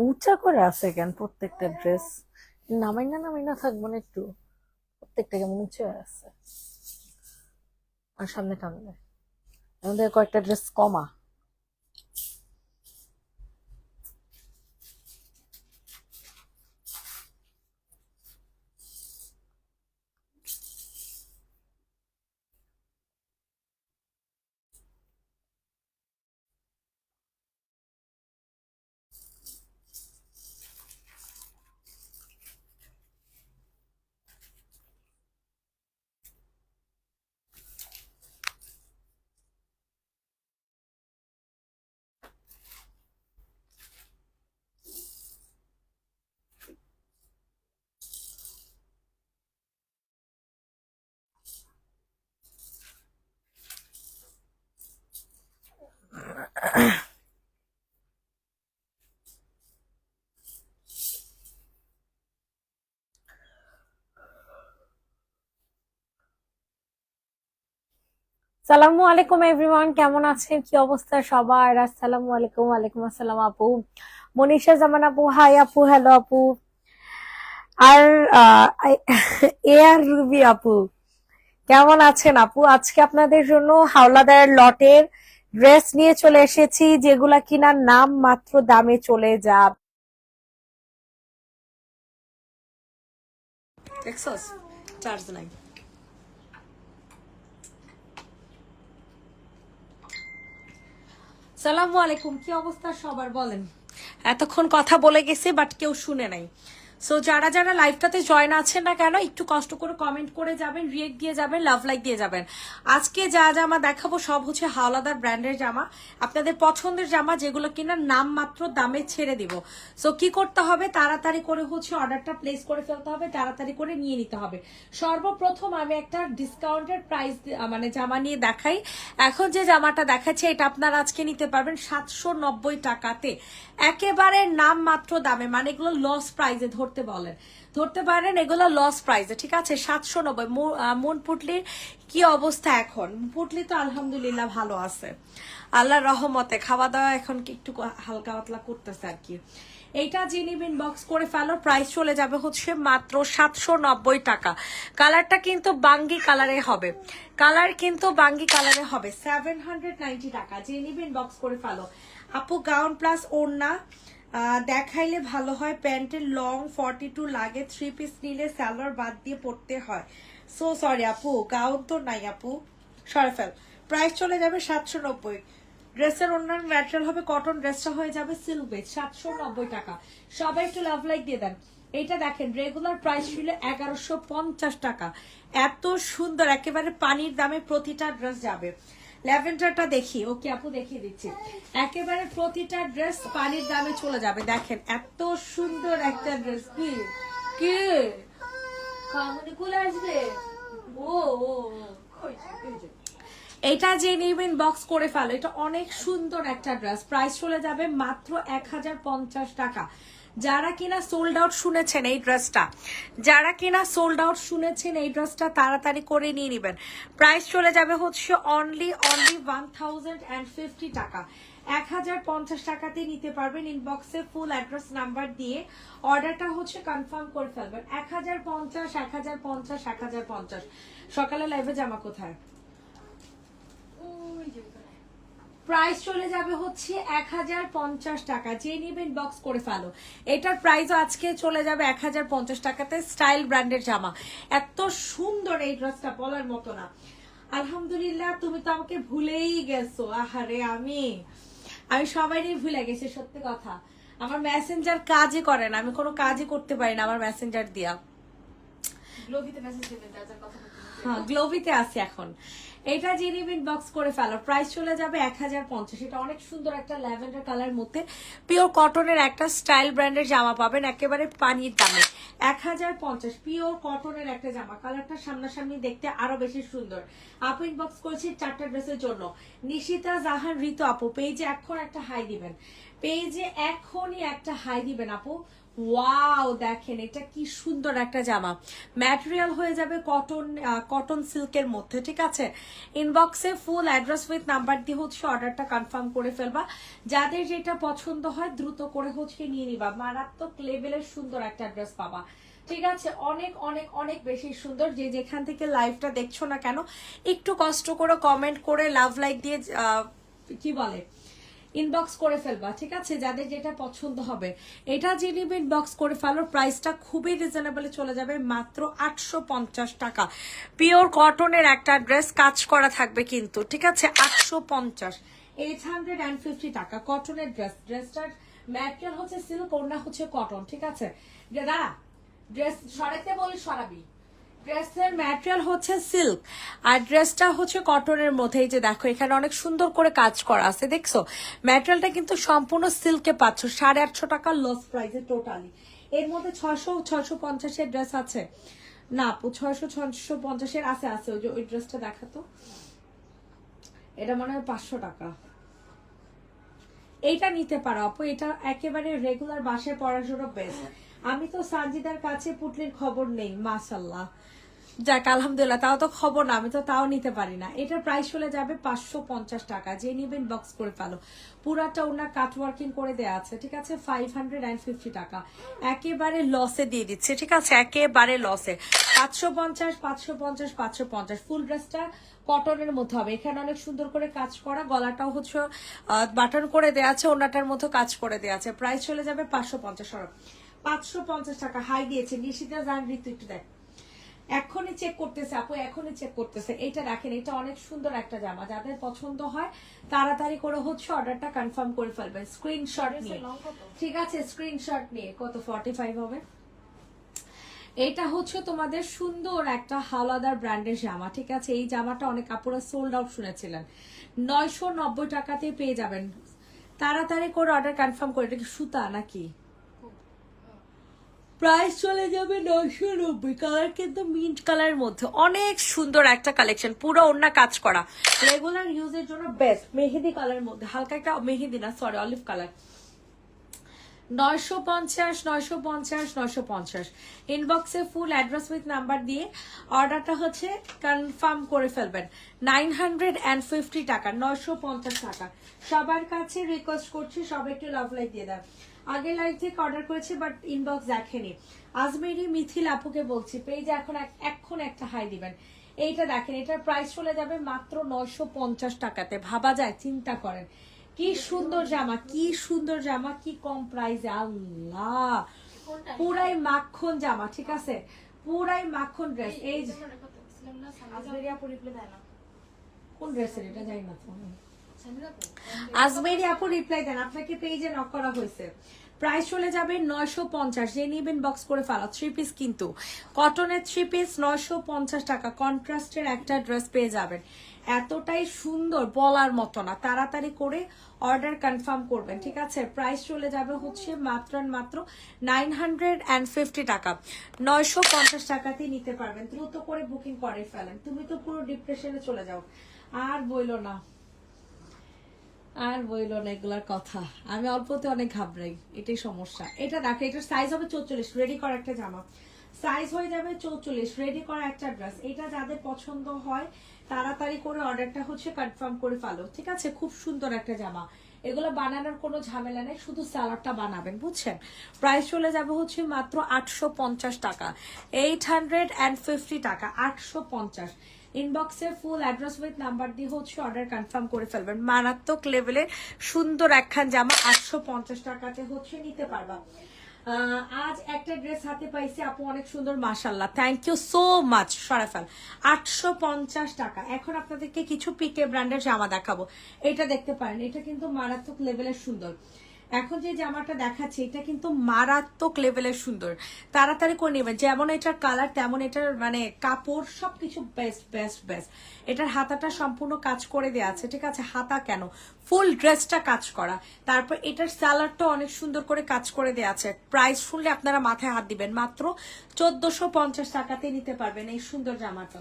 উঁচা করে আছে কেন প্রত্যেকটা ড্রেস? নামাই না থাকবো না একটু? প্রত্যেকটা কেমন উঁচু হয়ে আছে। আর সামনে টানলে আমাদের কয়েকটা ড্রেস কমা। সালামু আলাইকুম এভরিওয়ান, কেমন আছেন? কি অবস্থা সবার? আসসালামু আলাইকুম। ওয়ালাইকুম আসসালাম আপু। মনীষা জামান আপু, হাই আপু। হ্যালো আপু। আর এ আর রুবি আপু, কেমন আছেন আপু? আজকে আপনাদের জন্য হাওলাদার লটের ড্রেস নিয়ে চলে এসেছি, যেগুলা কিনা নাম মাত্র দামে চলে যাবে। দেখছস চার্জ নাই। সালামু আলাইকুম, কি অবস্থা সবার বলেন? এতক্ষণ কথা বলে গেছি বাট কেউ শুনে নাই। সো যারা যারা লাইভটাতে জয়েন আছেন না কেন, একটু কষ্ট করে কমেন্ট করে যাবেন, রিয়েক্ট দিয়ে যাবেন, লাভ লাইক দিয়ে যাবেন। আজকে যা জামা দেখাবো সব হচ্ছে হাওলাদার ব্র্যান্ডের জামা, আপনাদের পছন্দের জামা, যেগুলো কিনা নাম মাত্র দামে ছেড়ে দিব। সো কি করতে হবে, তাড়াতাড়ি করে হচ্ছে অর্ডারটা প্লেস করে ফেলতে হবে, তাড়াতাড়ি করে নিয়ে নিতে হবে। সর্বপ্রথম আমি একটা ডিসকাউন্টেড প্রাইস মানে জামা নিয়ে দেখাই। এখন যে জামাটা দেখাচ্ছি এটা আপনারা আজকে নিতে পারবেন 790 টাকাতে, একেবারে নাম মাত্র দামে, মানে এগুলো লস প্রাইজে ধরতে পারেন, এগুলো লস প্রাইজে, ঠিক আছে? 790। মন পুটলির কি অবস্থা এখন? পুটলি তো আলহামদুলিল্লাহ ভালো আছে, আল্লাহর রহমতে। খাওয়া দাওয়া এখন কি একটু হালকা পাতলা করতেছে আর কি। এইটা যে নিবেন বক্স করে ফেলো, প্রাইস চলে যাবে হচ্ছে মাত্র 790 টাকা। কালারটা কিন্তু বাঙ্গি কালারে হবে, কালার কিন্তু বাঙ্গি কালারে হবে। 790 টাকা, যে নিবেন বক্স করে ফেলো আপু। গাউন প্লাস ওড়না দেখাইলে ভালো হয়। প্যান্টের লং 42 লাগে, 3 পিস নিলে সালোয়ার বাদ দিয়ে পড়তে হয়। সো সরি আপু, গাউন তো নাই আপু, সরে ফেল। প্রাইস চলে যাবে 790। ড্রেসের অন্যান্য ম্যাটেরিয়াল হবে কটন, ড্রেসটা হয়ে যাবে সিল্ক বেজ। 790 টাকা। সবাই একটু লাভ লাইক দিয়ে দেন। এইটা দেখেন, রেগুলার প্রাইস ছিল 1150 টাকা। এত সুন্দর, একেবারে পানির দামে প্রতিটা ড্রেস যাবে। ল্যাভেন্ডারটা দেখি, ওকে আপু দেখিয়ে দিচ্ছি। একেবারে প্রতিটা ড্রেস পানির দামে চলে যাবে। দেখেন এত সুন্দর একটা ড্রেস। কি কি খামনি খুলে আসবে? ও ও এটা যে নিবেন বক্স করে ফেলো, এটা অনেক সুন্দর একটা ড্রেস। প্রাইস চলে যাবে মাত্র 1050 টাকা। যারা কিনা সোল্ড আউট শুনেছেন এই ড্রেসটা, যারা কিনা সোল্ড আউট শুনেছেন এই ড্রেসটা, তাড়াতাড়ি করে নিয়ে নিবেন। প্রাইস চলে যাবে হচ্ছে অনলি 1050 টাকা। 1050 টাকাতে নিতে পারবেন। ইনবক্সে ফুল অ্যাড্রেস নাম্বার দিয়ে অর্ডারটা হচ্ছে কনফার্ম করে ফেলবেন। 1050 1050 1050। সকালে লাইভে জামা কোথায়? প্রাইস চলে যাবে হচ্ছে 1050 টাকা, যে নিবেন বক্স করে ফেলো। এটার প্রাইস আজকে চলে যাবে 1050 টাকাতে। স্টাইল ব্র্যান্ডের জামা, এত সুন্দর এই ড্রেসটা বলার মতো না। আলহামদুলিল্লাহ, তুমি তো আমাকে ভুলেই গেছো। আহারে, আমি আমি সবাইই ভুলে গেছি, সত্যি কথা। আমার মেসেঞ্জার কাজই করে না, আমি কোনো কাজই করতে পারি না আমার মেসেঞ্জার দিয়া। গ্লোবিতে মেসেজ দিবেন, হ্যাঁ গ্লোবিতে আছে এখন। এটা যে নিবেন বক্স করে ফেলো। প্রাইস চলে যাবে 1050। এটা অনেক সুন্দর একটা ল্যাভেন্ডার কালার মধ্যে পিওর কটনের একটা স্টাইল ব্র্যান্ডের জামা পাবেন, একেবারে পানির দামে। 1050 পিওর কটনের একটা জামা। কালারটা সামনাসামনি দেখতে আরো বেশি সুন্দর। আপু ইনবক্স করেছি 4টা ড্রেসের জন্য। নিশিতা জাহান ঋতু আপু, পেজে এখন একটা হাই দিবেন, পেজে এখনই একটা হাই দিবেন আপু। ওয়াও দেখেন এটা কি সুন্দর একটা জামা, ম্যাটেরিয়াল হয়ে যাবে কটন সিল্কের মধ্যে, ঠিক আছে। ইনবক্সে ফুল অ্যাড্রেস উইথ নাম্বার দিয়ে হচ্ছে অর্ডারটা কনফার্ম করে ফেলবা। যাদের যেটা পছন্দ হয় দ্রুত করে হচ্ছে নিয়ে নিবা। মারাত্মক লেভেলের সুন্দর একটা ড্রেস পাবা, ঠিক আছে। অনেক অনেক অনেক বেশি সুন্দর। যে যেখান থেকে লাইভটা দেখছো না কেন একটু কষ্ট করে কমেন্ট করে লাভ লাইক দিয়ে কি বলে ইনবক্স করে ফেলবা, ঠিক আছে। যাদের যেটা পছন্দ হবে এটা যে নিবে ইনবক্স করে ফেলো। প্রাইসটা খুবই রিজনেবলে চলে যাবে, মাত্র 850 টাকা। পিওর কটনের একটা ড্রেস, কাজ করা থাকবে কিন্তু, ঠিক আছে। 850, 850 টাকা কটনের ড্রেস। ড্রেসটার ম্যাটেরিয়াল হচ্ছে সিল্ক, ওড়না হচ্ছে কটন, ঠিক আছে। দাঁড়া, ড্রেস সরাতে বলি সরাবি। ড্রেসের ম্যাটেরিয়াল হচ্ছে সিল্ক আর ড্রেসটা হচ্ছে কটনের মধ্যে। এই যে দেখো এখানে অনেক সুন্দর করে কাজ করা আছে, দেখছো। ম্যাটেরিয়ালটা কিন্তু সম্পূর্ণ সিল্কে পাচ্ছ, 850 টাকা লস প্রাইসে টোটালি। এর মধ্যে 650 ড্রেস আছে না আপু, 650 আছে আছে। ওই যে ওই ড্রেসটা দেখাতো, এটা মনে হয় 500 টাকা। এইটা নিতে পারো আপু, এটা একেবারে রেগুলার বাসায় পরার জন্য বেস্ট। আমি তো সানজিদার কাছে পুটলির খবর নেই, মাশাল্লাহ, যাক আলহামদুলিল্লাহ, তাও তো খবর না, আমি তো তাও নিতে পারি না। এটার প্রাইস চলে যাবে 550 টাকা। যে নিবেন বক্স করে ফেলো, পুরাটা ওনার কাট ওয়ার্কিং করে দেওয়া আছে, ঠিক আছে। 550 টাকা একেবারে লসে দিয়ে দিচ্ছে, ঠিক আছে, একেবারে লসে। 550 550 550। ফুল ড্রেসটা কটনের মধ্যে হবে, এখানে অনেক সুন্দর করে কাজ করা, গলাটাও হচ্ছে বাটন করে দেওয়া আছে, ওনাটার মধ্যে কাজ করে দেওয়া আছে। প্রাইস চলে যাবে 550 550 টাকা। হাই দিয়েছে নিশিতা জান ঋতু, একটু দেখ, এখনই চেক করতেছে আপু, এখনই চেক করতেছে। এটা দেখেন, এটা অনেক সুন্দর একটা জামা, যাদের পছন্দ হয় তাড়াতাড়ি করে হচ্ছে অর্ডারটা কনফার্ম করে ফেলবেন স্ক্রিনশট নিয়ে, ঠিক আছে। স্ক্রিনশট নিয়ে কত 45 হবে। এটা হচ্ছে তোমাদের সুন্দর একটা হাওলাদার ব্র্যান্ডের জামা, ঠিক আছে। এই জামাটা অনেক কাপড়ে সোল্ড আউট শুনেছিলেন, 990 টাকাতে পেয়ে যাবেন। তাড়াতাড়ি করে অর্ডার কনফার্ম করে। এটা কি সুতা নাকি? প্রাইস চলে যাবে 990। কালার কিন্তু মিন্ট কালারের মধ্যে, অনেক সুন্দর একটা কালেকশন, পুরো ওড়না কাজ করা, রেগুলার ইউজের জন্য বেস্ট। মেহেদি কালারের মধ্যে, হালকা একটা মেহেদি না সরি অলিভ কালার। 950 950 950। ইনবক্সে ফুল অ্যাড্রেস উইথ নাম্বার দিয়ে অর্ডারটা হচ্ছে কনফার্ম করে ফেলবেন। 950 টাকা, 950 টাকা। সবার কাছে রিকোয়েস্ট করছি সবাই একটু লাভ লাইক দিয়ে দেন। আগে লাইভ থেকে অর্ডার করেছি বাট ইনবক্স দেখেনি। আজমেরি মিথিল আপুকে বলছি পেজে এখন একটা হাই দিবেন। এইটা দেখেন, এটার প্রাইস চলে যাবে মাত্র 950 টাকাতে। ভাবা যায়, চিন্তা করেন কি সুন্দর জামা, কি সুন্দর জামা, কি কম প্রাইসে। আল্লাহ, পুরাই মাখন জামা, ঠিক আছে, পুরাই মাখন ড্রেস। এই কোন ড্রেসের এটা জানি না, আজমেরি আপু রিপ্লাই দেন, আপনাকে পেজে নক করা হয়েছে। প্রাইস চলে যাবে 950। যে নিবেন বক্স করে ফেলা। 3 পিস কিন্তু কটনের 3 পিস 950 টাকা। কন্ট্রাস্টের একটা ড্রেস পেয়ে যাবেন, এতটাই সুন্দর বলার মতো না। তাড়াতাড়ি করে অর্ডার কনফার্ম করবেন, ঠিক আছে। প্রাইস চলে যাবে হচ্ছে মাত্র 950 টাকা। 950 টাকাতেই নিতে পারবেন, দ্রুত করে বুকিং করে ফেলেন। তুমি তো পুরো ডিপ্রেশনে চলে যাও, আর বইলো না, আর বইলো না এগুলার কথা। আমি অল্পতে অনেক ঘাবড়াই, এটাই সমস্যা। এটা দেখো, এটার সাইজ হবে 44, রেডি করা একটা জামা, সাইজ হয়ে যাবে 44, রেডি করা একটা ড্রেস। এটা যাদের পছন্দ হয় তাড়াতাড়ি করে অর্ডারটা হচ্ছে কনফার্ম করে ফেলো, ঠিক আছে। খুব সুন্দর একটা জামা, এগুলো বানানোর কোনো ঝামেলা নেই, শুধু সালোয়ারটা বানাবেন, বুঝছেন। প্রাইস চলে যাবে হচ্ছে মাত্র 850 টাকা, 850 টাকা, 850। ইনবক্সে ফুল অ্যাড্রেস উইথ নাম্বার দিয়ে হচ্ছে অর্ডার কনফার্ম করে ফেলবেন। মারাত্মক লেভেলের সুন্দর একখান জামা 850 টাকাতে হচ্ছে নিতে পারবা। আজ একটা ড্রেস হাতে পাইছি আপু, অনেক সুন্দর, মাশাল্লাহ, থ্যাংক ইউ সো মাচ সরাফাল। 850 টাকা। এখন আপনাদেরকে কিছু পিকে ব্র্যান্ডের জামা দেখাবো, এটা দেখতে পারেন, এটা কিন্তু মারাত্মক লেভেলের সুন্দর। এখন যে জামাটা দেখাচ্ছি এটা কিন্তু মারাত্মক লেভেলের সুন্দর, তাড়াতাড়ি করে নেবেন। যেমন এটার কালার তেমন এটার মানে কাপড় সবকিছু বেস্ট বেস্ট বেস্ট। এটার হাতাটা সম্পূর্ণ কাজ করে দেওয়া আছে, ঠিক আছে। হাতা কেন, ফুল ড্রেসটা কাজ করা। তারপর এটার স্যালাডটা অনেক সুন্দর করে কাজ করে দেওয়া আছে। প্রাইস শুনলে আপনারা মাথায় হাত দিবেন, মাত্র 1450 টাকাতে নিতে পারবেন এই সুন্দর জামাটা।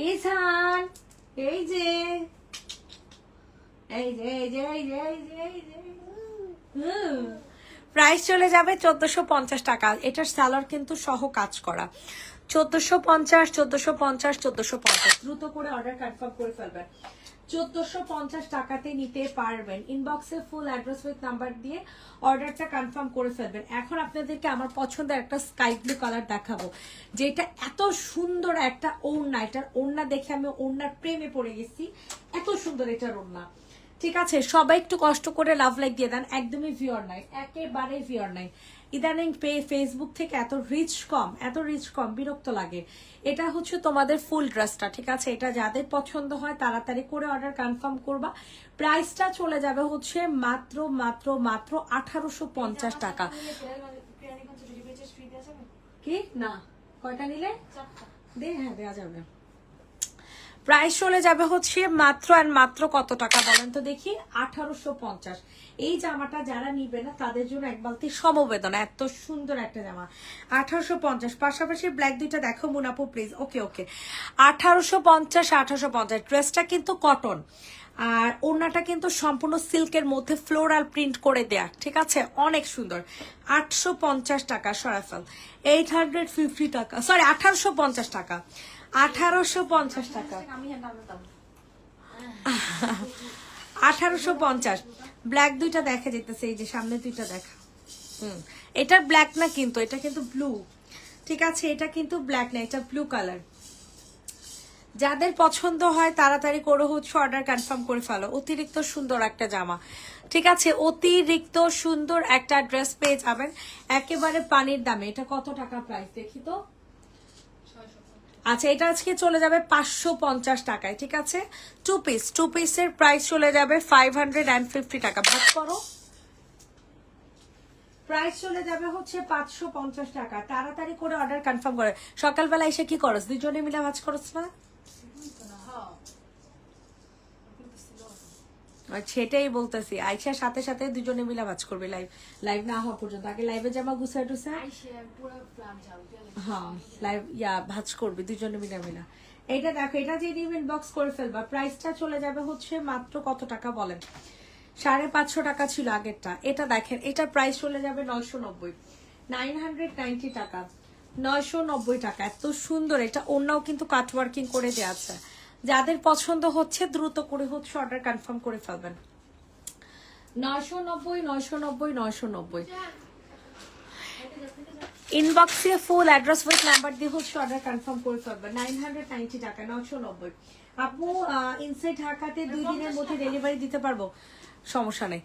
এই ছান, এই যে এই যে এই যে এই যে এই যে এই যে প্রাইস চলে যাবে 1450 টাকা। এটার সালোয়ার কিন্তু সহ কাজ করা। 1450, 1450, 1450। দ্রুত করে অর্ডার কনফার্ম করে ফেলবেন। 1450 টাকাতে নিতে পারবেন। ইনবক্সে ফুল অ্যাড্রেস উইথ নাম্বার দিয়ে অর্ডারটা কনফার্ম করে ফেলবেন। এখন আপনাদেরকে আমার পছন্দের একটা স্কাই ব্লু কালার দেখাবো, যেটা এত সুন্দর একটা ওড়না। এটার ওড়না দেখে আমি ওড়নার প্রেমে পড়ে গেছি, এত সুন্দর এটার ওড়না। ঠিক আছে, সবাই একটু কষ্ট করে লাভ লাইক দিয়ে দেন। একদমই ভিউয়ার নাই, একেবারে ভিউয়ার নাই। ইদানিং ফেসবুক থেকে এত রিচ কম, বিরক্ত লাগে। এটা হচ্ছে তোমাদের ফুল ড্রেসটা, ঠিক আছে? এটা যাদের পছন্দ হয় তাড়াতাড়ি করে অর্ডার কনফার্ম করবা। প্রাইসটা চলে যাবে হচ্ছে মাত্র মাত্র মাত্র 1850 টাকা। কি না, কয়টা নিলে হ্যাঁ দেওয়া যাবে। প্রাইস চলে যাবে হচ্ছে মাত্র আর মাত্র কত টাকা বলেন তো দেখি? 1850। এই জামাটা যারা নিবে না তাদের জন্য এক বালতি সমবেদনা, এত সুন্দর একটা জামা। 1850। পাশাপাশি ব্ল্যাক দুইটা দেখো মুনাপু প্লিজ। ওকে ওকে, 1850, 1850। ড্রেসটা কিন্তু কটন, আর ওড়নাটা কিন্তু সম্পূর্ণ সিল্কের মধ্যে ফ্লোরাল প্রিন্ট করে দেয়া, ঠিক আছে? অনেক সুন্দর। 850 টাকা সরাফল। 850 টাকা, সরি 1850 টাকা। 1850 টাকা, 1850। ব্ল্যাক দুইটা দেখা যেতেছে, এই যে সামনে দুইটা দেখা। এটা ব্ল্যাক না কিন্তু, এটা কিন্তু ব্লু, ঠিক আছে? এটা কিন্তু ব্ল্যাক না, এটা ব্লু কালার। যাদের পছন্দ হয় তাড়াতাড়ি করে হচ্ছে অর্ডার কনফার্ম করে ফেলো। অতিরিক্ত সুন্দর একটা জামা, ঠিক আছে? অতিরিক্ত সুন্দর একটা ড্রেস পেয়ে যাবেন একেবারে পানির দামে। এটা কত টাকা প্রাইস দেখি তো? আচ্ছা, এটা আজকে চলে যাবে 550 টাকায়, ঠিক আছে? টু পিসের প্রাইস চলে যাবে 550 টাকা। ভাগ করো, প্রাইস চলে যাবে হচ্ছে 550 টাকা। তাড়াতাড়ি করে অর্ডার কনফার্ম করে। সকালবেলা এসে কি করস? দুজনে মিলে ভাজ করস না? সেটাই বলতেছি, আইসার সাথে সাথে দুজনে মিলে ভাজ করবে। লাইভ না হওয়া পর্যন্ত আগে লাইভে জামা গুছাই টুসা, হ্যাঁ লাইভ ভাজ করবে দুজনে মিলে। এটা দেখো, এটা যে নিবেন বক্স করে ফেলবা। প্রাইসটা চলে যাবে হচ্ছে মাত্র কত টাকা বলেন? 550 টাকা ছিল আগেরটা। এটা দেখেন, এটা প্রাইস চলে যাবে 990, 990 টাকা, 990 টাকা। এত সুন্দর এটা। ওড়নাও কিন্তু কাট ওয়ার্কিং করে দেওয়া আছে। যাদের পছন্দ হচ্ছে দ্রুত করে হচ্ছে অর্ডার কনফার্ম করে ফেলবেন। 990, 990, 990। ইনবক্সে ফুল অ্যাড্রেস উইথ নাম্বার দিয়ে হচ্ছে অর্ডার কনফার্ম করে ফেলবেন। 990 টাকা, 990। আপু ইনসাইড ঢাকাতে 2 দিনের মধ্যে ডেলিভারি দিতে পারবো, সমস্যা নেই।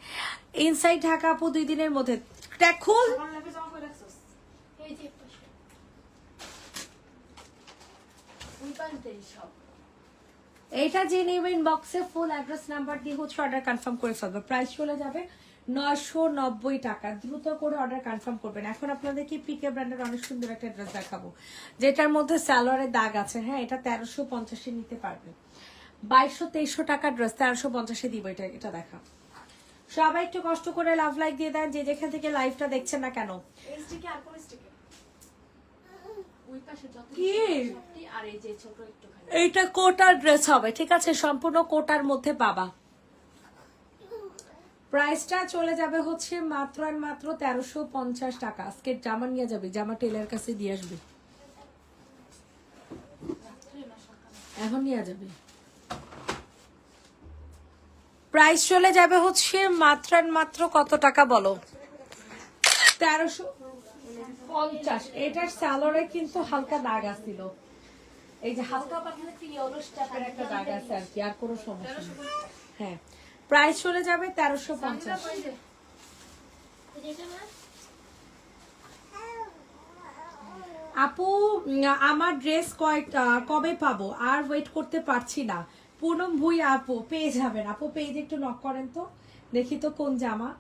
ইনসাইড ঢাকা আপু 2 দিনের মধ্যে। দেখুন এইটা যে নেবে ইনবক্সে ফুল অ্যাড্রেস নাম্বার দিয়ে হচ্ছে অর্ডার কনফার্ম করে ফেলবে। প্রাইস চলে যাবে 990 টাকা। দ্রুত করে অর্ডার কনফার্ম করবেন। এখন আপনাদেরকে পিকে ব্র্যান্ডের অনেক সুন্দর একটা ড্রেস দেখাবো, যেটার মধ্যে সালোয়ারের দাগ আছে। হ্যাঁ, এটা 1350 নিতে পারবে। 2200-2300 টাকা ড্রেস 1350 দিব। এটা দেখা। সবাই একটু কষ্ট করে লাভ লাইক দিয়ে দেন, যে যেখান থেকে লাইভটা দেখছেন না কেন। এইটা কোটার ড্রেস হবে, ঠিক আছে? সম্পূর্ণ কোটার মধ্যে পাবা। প্রাইসটা চলে যাবে হচ্ছে মাত্র আর মাত্র 1350 টাকা। আজকে জামা নিয়ে যাবে, জামা টেলার কাছে দিয়ে আসবে, এখন নিয়ে যাবে। প্রাইস চলে যাবে হচ্ছে মাত্র আর মাত্র কত টাকা বলো? 1350। এটার সালোয়ারে কিন্তু হালকা দাগ আসছিল, এই যে হালকা পাতলা ইয়েলো স্টেপের একটা দাগ আছে আর কি, আর কোনো সমস্যা নেই। হ্যাঁ, প্রাইস চলে যাবে 1350। আপু আমার ড্রেস কবে পাবো? আর ওয়েট করতে পারছি না। পুনম ভুই আপু পেয়ে যাবেন। আপু পেজে একটু নক করেন তো, দেখি তো কোন জামা।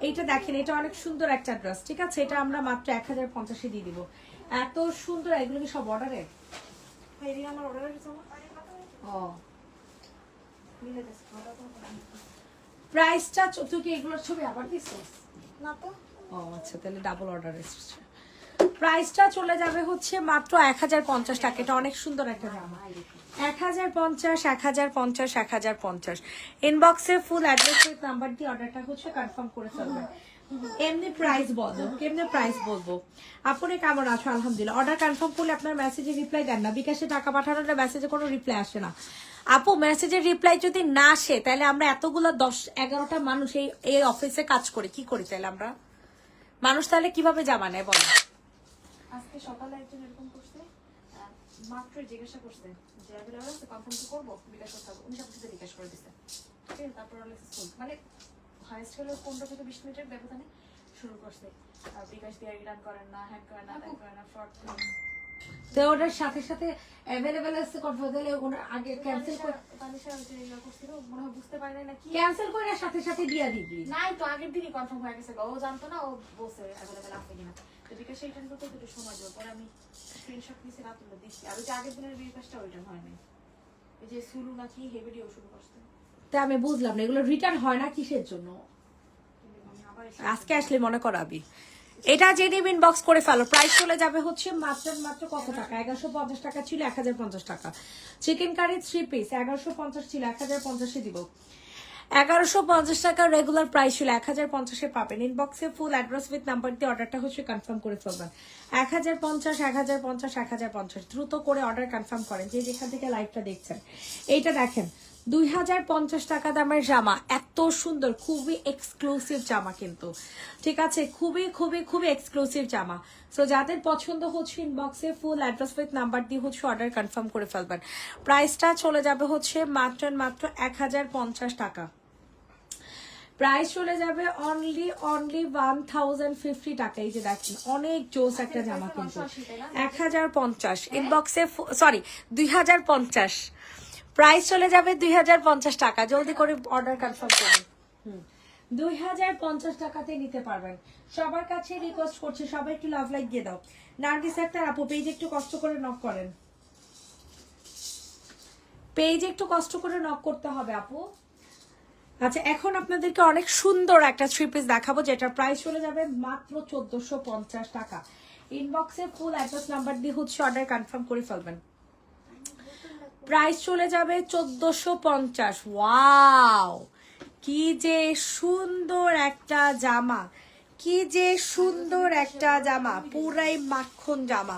এইটা দেখেন, এটা অনেক সুন্দর একটা ড্রেস, ঠিক আছে? এটা আমরা মাত্র 1050 দিয়ে দিব। এত সুন্দর। এগুলো কি সব অর্ডারে? আমার অর্ডারের জামা। ও প্রাইসটা তুই কি এগুলোর ছবি আবার দিছিস না তো? ও আচ্ছা, তাহলে ডাবল অর্ডার এসেছে। প্রাইসটা চলে যাবে হচ্ছে মাত্র 1050 টাকা। এটা অনেক সুন্দর একটা জামা। 1050, 1050, 1050। ইনবক্সে ফুল অ্যাড্রেস উইথ নাম্বার দিয়ে অর্ডারটা হচ্ছে কনফার্ম করে ফেলবেন। এমনি প্রাইস বলবো, কেমনে প্রাইস বলবো? আপনি কেমন আছো? আলহামদুলিল্লাহ। অর্ডার কনফার্ম করলে আপনার মেসেজে রিপ্লাই দেন না, বিকাশে টাকা পাঠানোর মেসেজে কোনো রিপ্লাই আসে না। আপু মেসেজের রিপ্লাই যদি না আসে তাহলে আমরা এতগুলো 10-11টা মানুষ এই অফিসে কাজ করি, কি করি তাহলে আমরা? মানুষ তাহলে কিভাবে জামা নেয় বলো? আজকে সকালে একজন এরকম করছে, মাত্র জিজ্ঞাসা করছে যে অ্যাভেলেবল আছে, কনফার্ম কি করবো, বিকাশ করতে হবে, উনি সব কিছু জিজ্ঞাসা করে দিচ্ছে। ঠিক আছে, তারপর মানে হাইস্ট হলো 15 থেকে 20 মিনিটের ব্যবধানে শুরু করছে। আর বিকাশ দিয়ে রিটার্ন করেন না, হ্যাক করেন না, ত্যাগ করেন না, ফ্রড করেন। তো ওটার সাথে সাথে অ্যাভেলেবল আছে কনফার্ম দিলে ওনার আগে ক্যান্সেল করে, তানিশা যে ইয়া করছিল মনে হয় বুঝতে পারে নাই নাকি, ক্যান্সেল করে সাথে সাথে দিয়া দিবি। নাই তো আগের দিনই কনফার্ম হয়ে গেছে, ও জানতো না, ও বলছে অ্যাভেলেবল আছে কিনা। তো বিকাশে রিটার্ন করতে একটু সময় দেবো, পরে আমি স্ক্রিনশট নিয়েছি, রাতুলে দিচ্ছি। আর ওই যে আগের দিনের বিকাশটা রিটার্ন হয় নাই, এই যে সুলু নাকি হেভিডিও শুরু করছে। তা আমি বুঝলাম না এগুলো রিটার্ন হয় না কিসের জন্য, আজকে আসলে মনে করাবি। এটা যে নিবেন বক্স করে ফেলো। প্রাইস চলে যাবে হচ্ছে মাত্র কত টাকা? 1150 টাকা ছিল, 1050 টাকা। চিকেন কারি 3 পিস 1150 ছিল, 1050 দিব। 1150 টাকা রেগুলার প্রাইস ছিল, 1050 পাবেন। ইনবক্সে ফুল অ্যাড্রেস উইথ নাম্বার দিয়ে অর্ডারটা হচ্ছে কনফার্ম করে ফেলবেন। 1050 1050 1050 দ্রুত করে অর্ডার কনফার্ম করেন যে যেখান থেকে লাইভটা দেখছেন। এইটা দেখেন 2050 টাকা দামের জামা, এত সুন্দর, খুবই এক্সক্লুসিভ জামা কিন্তু, ঠিক আছে, খুবই খুবই খুবই এক্সক্লুসিভ জামা। সো যাদের পছন্দ হচ্ছে ইনবক্সে ফুল অ্যাড্রেস উইথ নাম্বার দিয়ে হচ্ছে অর্ডার কনফার্ম করে ফেলবেন। প্রাইসটা চলে যাবে হচ্ছে মাত্র 1050 টাকা। প্রাইস চলে যাবে অনলি 1050 টাকা। এই যে দেখেন অনেক জোস একটা জামা কিন্তু 1050 ইনবক্সে, সরি 2050। প্রাইস চলে যাবে 2050 টাকা। জলদি করে অর্ডার কনফার্ম করুন। 2050 টাকাতে নিতে পারবেন। সবার কাছে রিকোয়েস্ট করছি, সবাই একটু লাভ লাইক দিয়ে দাও। নার্গিস আক্তার আপু পেজ একটু কষ্ট করে নক করেন, পেজ একটু কষ্ট করে নক করতে হবে আপু। আচ্ছা এখন আপনাদেরকে অনেক সুন্দর একটা 3 পিস দেখাবো, যেটার প্রাইস চলে যাবে মাত্র 1450 টাকা। ইনবক্সে ফুল অ্যাড্রেস নাম্বার দিয়ে হচ্ছে অর্ডার কনফার্ম করে ফেলবেন। প্রাইস চলে যাবে 1450। ওয়াও, কি যে সুন্দর একটা জামা, কি যে সুন্দর একটা জামা, পুরাই মাখন জামা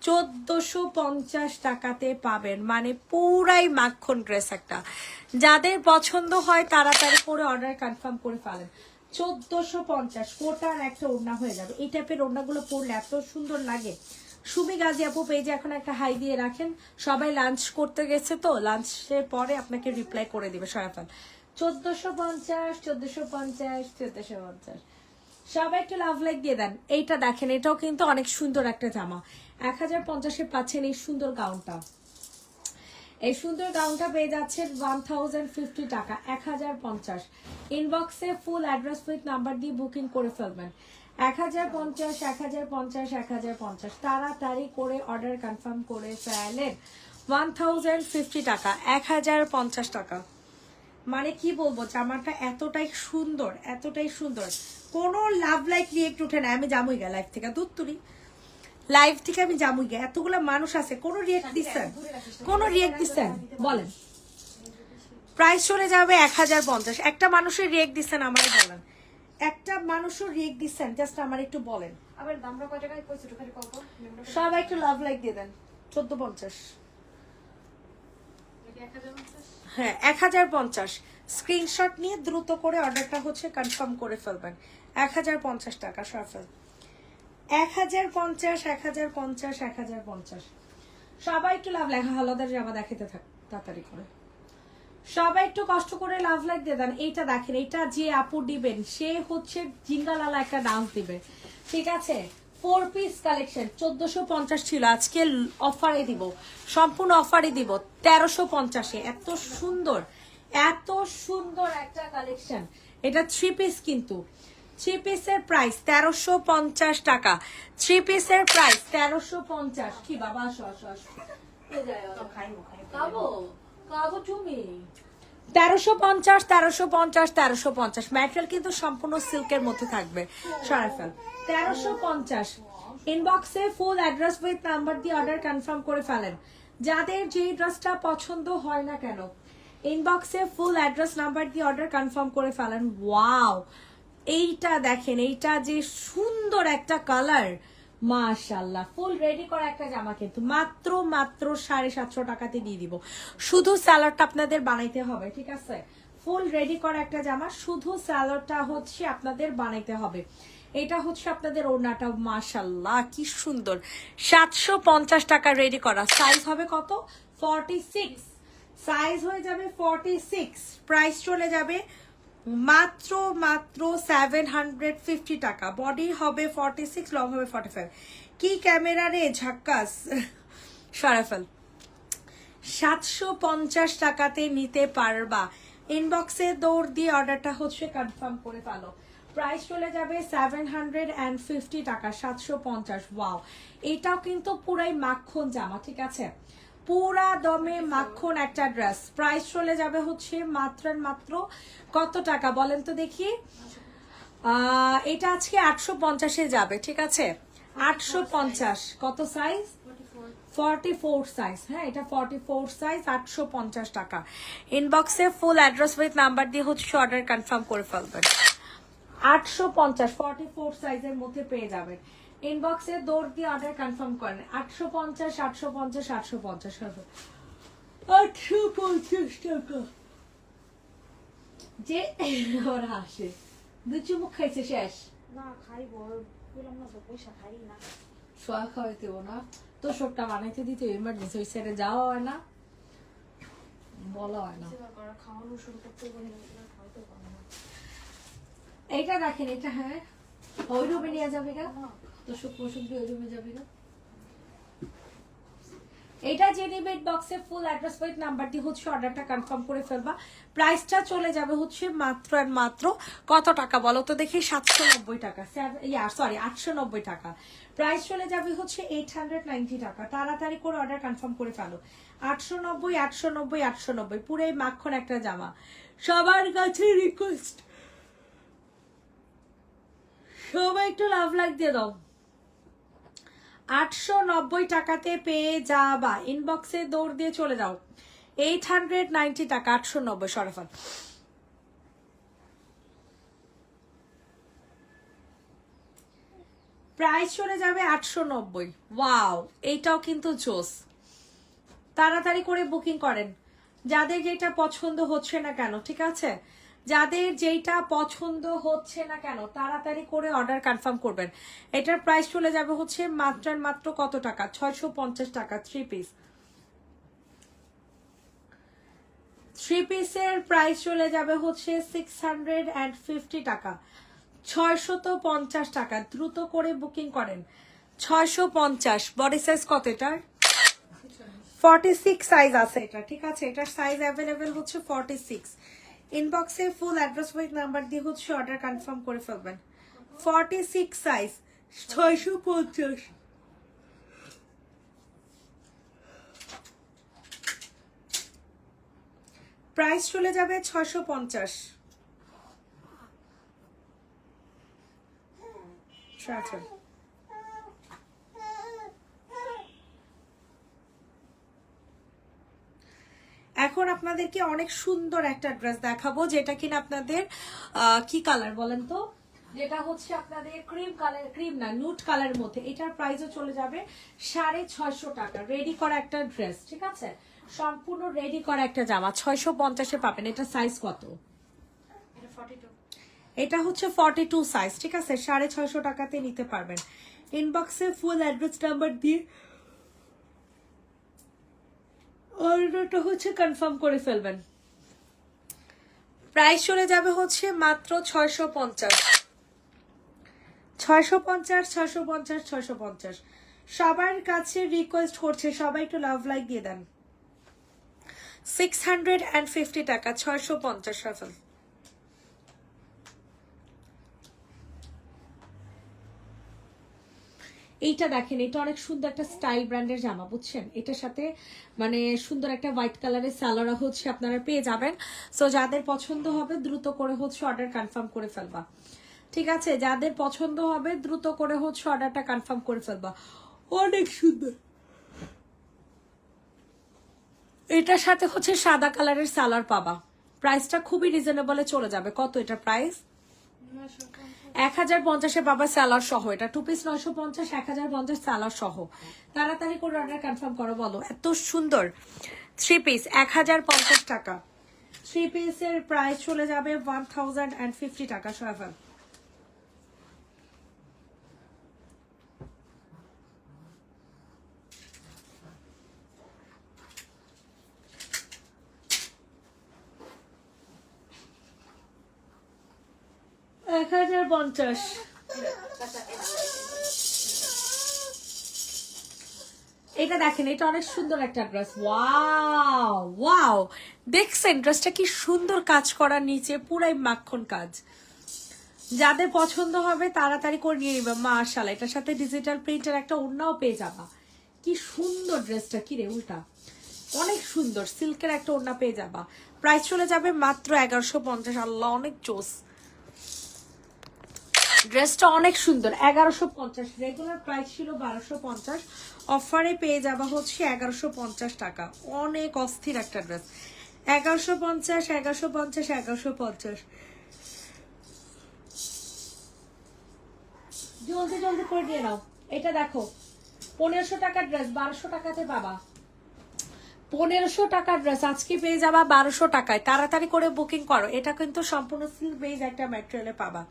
1450 টাকাতে পাবেন, মানে পুরাই মাখন ড্রেস একটা। যাদের পছন্দ হয় তাড়াতাড়ি করে অর্ডার কনফার্ম করে ফেলেন। 1450 কোটার একটা ওড়না হয়ে যাবে। এই টাইপের ওড়নাগুলো পরলে এত সুন্দর লাগে। সুমি গাজী আপু পেজে এখন একটা হাই দিয়ে রাখেন, সবাই লাঞ্চ করতে গেছে তো লাঞ্চের পরে আপনাকে রিপ্লাই করে দিবে সরাফাল। 1450 1450 1450 সবাই একটু লাভ লাইক দিয়ে দেন। এইটা দেখেন, এটাও কিন্তু অনেক সুন্দর একটা জামা। 1050-এ পাচ্ছেন এই সুন্দর গাউনটা। এই সুন্দর গাউনটা পেয়ে যাচ্ছেন 1050 টাকা, 1050। ইনবক্সে ফুল অ্যাড্রেস উইথ নাম্বার দিয়ে বুকিং করে ফেলবেন। 1050 1050 1050 তাড়াতাড়ি করে অর্ডার কনফার্ম করে ফেলেন। 1050 টাকা, 1050 টাকা। মানে কি বলবো, জামাটা এতটাই সুন্দর, এতটাই সুন্দর। কোনো লাভ লাইক রিয়েক্ট উঠে না। আমি জামুই গা লাইভ থেকে, দুত্তুরি লাইভ থেকে আমি জামুই গা। এতগুলা মানুষ আছে, কোনো রিয়েক্ট দিচ্ছেন? কোনো রিয়েক্ট দিচ্ছেন বলেন? প্রাইস চলে যাবে 1050। একটা মানুষের রিয়েক্ট দিচ্ছেন আমার বলেন, একটা মানুষও রিয়েক্ট দিচ্ছেন জাস্ট আমার একটু বলেন। আবার দামটা কয় টাকায় কইছো একটু খালি কত? সবাই একটু লাভ লাইক দিয়ে দেন। 1450, হ্যাঁ 1050। স্ক্রিনশট নিয়ে দ্রুত করে অর্ডারটা হচ্ছে কনফার্ম করে ফেলবেন। 1050 টাকা সরফেল। 1050 1050 1050। সবাই একটু লাভ লেখা হলদের জামা দেখাতে থাক তাড়াতাড়ি করে। সবাই একটু কষ্ট করে লাভ লাইক দিয়ে দেন। এইটা দেখেন, এটা যে আপু দিবেন সে হচ্ছে জিঙ্গালালা একটা ডান্স দিবে, ঠিক আছে। 4 পিস কালেকশন 1450 ছিল, আজকে অফারে দিব, সম্পূর্ণ অফারে দিব 1350-এ। এত সুন্দর, এত সুন্দর একটা কালেকশন। এটা 3 পিস কিন্তু, 3 পিসের প্রাইস 1350 টাকা। 3 পিসের প্রাইস 1350। কি বাবা আসো আসো আসো, খাবো খাবো তুমি। 1350 1350 1350। ম্যাটেরিয়াল কিন্তু সম্পূর্ণ সিল্কের মধ্যে থাকবে সরাফেল। 1350। ইনবক্সে ফুল অ্যাড্রেস উইথ নাম্বার দিয়ে অর্ডার কনফার্ম করে ফেলেন। যাদের যে ড্রেসটা পছন্দ হয় না কেন, ইনবক্সে ফুল অ্যাড্রেস নাম্বার দিয়ে অর্ডার কনফার্ম করে ফেলেন। ওয়াও, এইটা দেখেন, এইটা যে সুন্দর একটা কালার, মাশাআল্লাহ। ফুল রেডি করা একটা জামা কিন্তু মাত্র 750 টাকাতে দিয়ে দিব। শুধু স্যালাডটা আপনাদের বানাইতে হবে, ঠিক আছে? ফুল রেডি করা একটা জামা, শুধু স্যালাডটা হচ্ছে আপনাদের বানাইতে হবে। এটা হচ্ছে আপনাদের ওড়নাটা, মাশাআল্লাহ কি সুন্দর। 750 টাকা রেডি করা। সাইজ হবে কত? 46। সাইজ হয়ে যাবে 46। প্রাইস চলে যাবে মাত্র 750 টাকা। বডি হবে 46, লং হবে 45। কি ক্যামেরা রে, ঝাক্কাস। সরাফল 750 টাকাতে নিতে পারবা। ইনবক্সে দৌড় দিয়ে অর্ডারটা হচ্ছে কনফার্ম করে ফেলো। প্রাইস চলে যাবে 750 টাকা, 750। ওয়াও, এটাও কিন্তু পুরাই মাখন জামা, ঠিক আছে? পুরা দমে মাখন একটা ড্রেস। প্রাইস চলে যাবে হচ্ছে মাত্র কত টাকা বলেন তো দেখি? এটা আজকে 850-এ যাবে, ঠিক আছে? 850। কত সাইজ? 44 সাইজ। হ্যাঁ, এটা 44 সাইজ, 850 টাকা। ইনবক্সে ফুল অ্যাড্রেস উইথ নাম্বার দিয়ে হচ্ছে অর্ডার কনফার্ম করে ফেলবেন। 850 44 সাইজের মধ্যে পেয়ে যাবেন। ইনবক্সে দৌড় দিয়ে অর্ডার কনফার্ম করেন। 850 850 850 850 টাকা। যে ওর হাসে, দু চুমুক খাইছে শেষ। না খাইবো, বললাম না তো পয়সা খাই না। সোয়া খাওয়াইতে না তো, সবটা বানাইতে দিতে ইমার্জেন্সি ওই সাইডে যাওয়া হয় না, বলা হয় না। খাওয়ানো শুরু করতে খাওয়াতে পারবো না। এইটা রাখেন, এটা হ্যাঁ ওই রুমে নিয়ে যাবে গা, তো শুক্র ওই রুমে যাবে গা। এটা যে নেবে বক্সে ফুল অ্যাড্রেস উইথ নাম্বার দিয়ে হচ্ছে অর্ডারটা কনফার্ম করে ফেলবা। প্রাইসটা চলে যাবে হচ্ছে মাত্র আর মাত্র কত টাকা বলো তো দেখি? 790 টাকা। সরি 890 টাকা। প্রাইস চলে যাবে হচ্ছে 890 টাকা। তাড়াতাড়ি করে অর্ডার কনফার্ম করে ফেলো। 890 890 890, পুরাই মাখন একটা জামা। সবার কাছে রিকোয়েস্ট, সবাই একটু লাভ লাইক দিয়ে দাও। 890 টাকাতে পেয়ে যাবা। ইনবক্সে দৌড় দিয়ে চলে যাও। 890 টাকা, 890। সরফান প্রাইস চলে যাবে 890। ওয়াও, এইটাও কিন্তু জোস। তাড়াতাড়ি করে বুকিং করেন যাদের যেটা পছন্দ হচ্ছে না কেন, ঠিক আছে? যাদের যেটা পছন্দ হচ্ছে না কেন তাড়াতাড়ি করে অর্ডার কনফার্ম করবেন। এটার প্রাইস চলে যাবে হচ্ছে মাত্র কত টাকা? 650 টাকা। 3 পিস। 3 পিসের প্রাইস চলে যাবে হচ্ছে 650 টাকা। 650 টাকা। দ্রুত করে বুকিং করেন। 650। বডি সাইজ কত এটার? 46 সাইজ আছে এটা, ঠিক আছে? এটার সাইজ অ্যাভেলেবেল হচ্ছে 46। ইনবক্সে ফুল অ্যাড্রেস উইথ নাম্বার দিয়ে হচ্ছে অর্ডার কনফার্ম করে ফেলবেন। 46 সাইজ, 650। প্রাইস চলে যাবে 650। এখন আপনাদেরকে অনেক সুন্দর একটা ড্রেস দেখাবো, যেটা কিনা আপনাদের কি কালার বলেন তো? যেটা হচ্ছে আপনাদের ক্রিম কালার, ক্রিম না নুট কালারের মধ্যে। এটার প্রাইসও চলে যাবে 650 টাকা। রেডি করা একটা ড্রেস, ঠিক আছে? সম্পূর্ণ রেডি করা একটা জামা 650-এ পাবেন। এটা সাইজ কত? এটা হচ্ছে 42 সাইজ, ঠিক আছে? 650 টাকাতে নিতে পারবেন। ইনবক্সে ফুল অ্যাড্রেস নাম্বার দিয়ে অর্ডারটা হচ্ছে কনফার্ম করে ফেলবেন। প্রাইস চলে যাবে হচ্ছে মাত্র 650। 650 650 650। সবার কাছে রিকোয়েস্ট করছে সবাই একটু লাভ লাইক দিয়ে দেন। 650 টাকা, 650 সফল। এইটা দেখেন, এটা অনেক সুন্দর একটা স্টাইল ব্র্যান্ডের জামা, বুঝছেন? এটার সাথে মানে সুন্দর একটা হোয়াইট কালারের সালোয়ার হচ্ছে আপনারা পেয়ে যাবেন। সো যাদের পছন্দ হবে দ্রুত করে হচ্ছে অর্ডার কনফার্ম করে ফেলবা, ঠিক আছে? যাদের পছন্দ হবে দ্রুত করে হচ্ছে অর্ডারটা কনফার্ম করে ফেলবা। অনেক সুন্দর। এটার সাথে হচ্ছে সাদা কালারের সালোয়ার পাবা। প্রাইসটা খুবই রিজনেবলে চলে যাবে। কত এটা প্রাইস? 1050 বাবা স্যালার সহ, এটা 2 পিস 950, 1050 স্যালার সহ। তাড়াতাড়ি করে অর্ডার কনফার্ম করো, বলো এত সুন্দর 3 পিস 1050 টাকা। 3 পিসের প্রাইস চলে যাবে 1050 টাকা সোয়াফাল। এক 1050। এটা দেখেন, এটা অনেক সুন্দর একটা ড্রেস। ওয়াও ওয়াও, দেখছেন ড্রেসটা কি সুন্দর কাজ করা, নিচে পুরাই মাখন কাজ। যাদের পছন্দ হবে তাড়াতাড়ি করে নিয়ে নিবে। মাশাআল্লাহ, এটার সাথে ডিজিটাল প্রিন্টের একটা ওড়নাও পেয়ে যাবা। কি সুন্দর ড্রেসটা, কি রে উল্টা, অনেক সুন্দর সিল্কের একটা ওড়না পেয়ে যাবা। প্রাইস চলে যাবে মাত্র 1150। আল্লাহ, অনেক জোস ড্রেসটা, অনেক সুন্দর। 1150, রেগুলার প্রাইস ছিল 1250, অফারে পেয়ে যাবা হচ্ছে 1150 টাকা। অনেক অস্থির একটা ড্রেস। 1150, 1150, 1150। জলদি জলদি করে নিয়ে নাও। এটা দেখো 1500 টাকার ড্রেস 1200 টাকাতে পাবা। 1500 টাকার ড্রেস আজকে পেয়ে যাবা 1200 টাকায়। তাড়াতাড়ি করে বুকিং করো। এটা কিন্তু সম্পূর্ণ সিল্ক বেজ একটা ম্যাটেরিয়ালে পাবা,